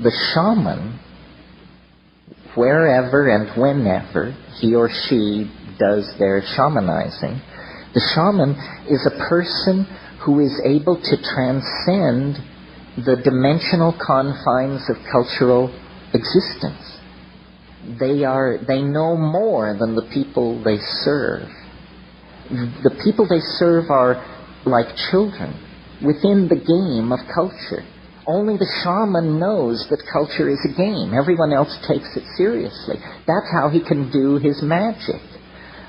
The shaman, wherever and whenever he or she does their shamanizing, the shaman is a person who is able to transcend the dimensional confines of cultural existence. They know more than the people they serve. The people they serve are like children within the game of culture. Only the shaman knows that culture is a game. Everyone else takes it seriously. That's how he can do his magic.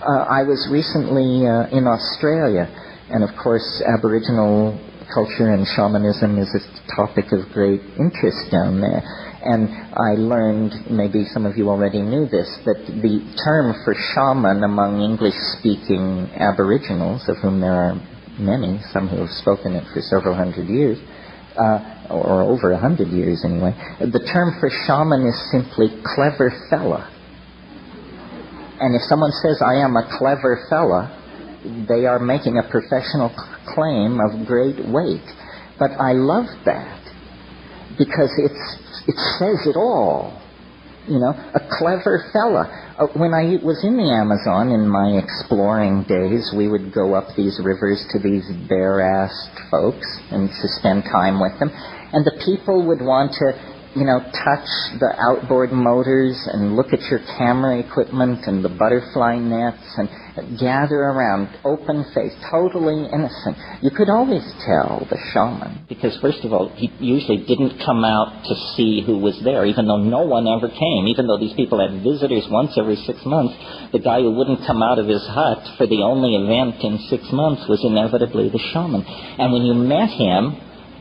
I was recently in Australia, and of course Aboriginal culture and shamanism is a topic of great interest down there. And I learned, maybe some of you already knew this, that the term for shaman among English-speaking Aboriginals, of whom there are many, some who have spoken it for several hundred years, or over 100 years anyway, the term for shaman is simply clever fella. And if someone says, I am a clever fella, they are making a professional claim of great weight. But I love that, because it says it all. You know, a clever fella. When I was in the Amazon in my exploring days, we would go up these rivers to these bare-assed folks and to spend time with them. And the people would want to, touch the outboard motors and look at your camera equipment and the butterfly nets and gather around, open-faced, totally innocent. You could always tell the shaman, because first of all, he usually didn't come out to see who was there, even though no one ever came. Even though these people had visitors once every 6 months, the guy who wouldn't come out of his hut for the only event in 6 months was inevitably the shaman. And when you met him,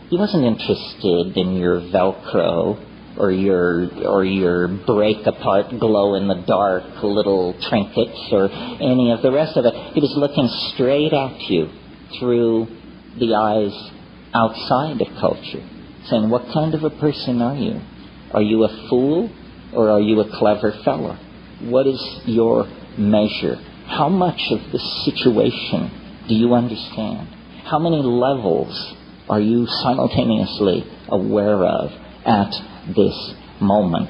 he wasn't interested in your Velcro or your break-apart, glow-in-the-dark little trinkets or any of the rest of it. He was looking straight at you through the eyes outside of culture, saying, what kind of a person are you? Are you a fool or are you a clever fella? What is your measure? How much of the situation do you understand? How many levels are you simultaneously aware of at this moment?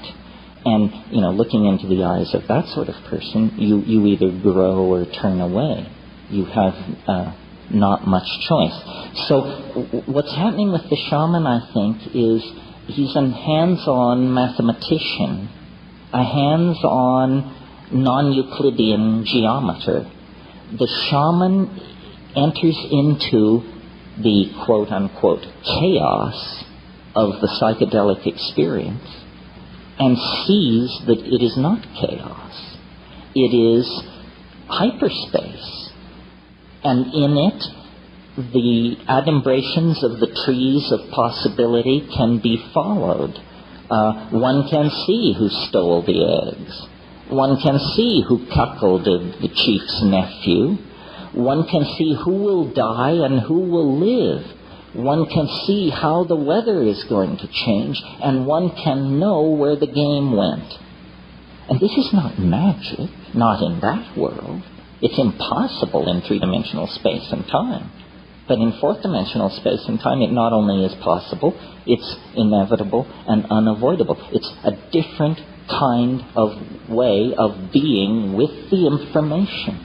And, looking into the eyes of that sort of person, you either grow or turn away. You have not much choice. So what's happening with the shaman, I think, is he's a hands-on mathematician, a hands-on non-Euclidean geometer. The shaman enters into the quote-unquote chaos of the psychedelic experience and sees that it is not chaos. It is hyperspace. And in it, the adumbrations of the trees of possibility can be followed. One can see who stole the eggs. One can see who cuckolded the chief's nephew. One can see who will die and who will live. One can see how the weather is going to change, and one can know where the game went. And this is not magic, not in that world. It's impossible in three-dimensional space and time. But in fourth-dimensional space and time, it not only is possible, it's inevitable and unavoidable. It's a different kind of way of being with the information.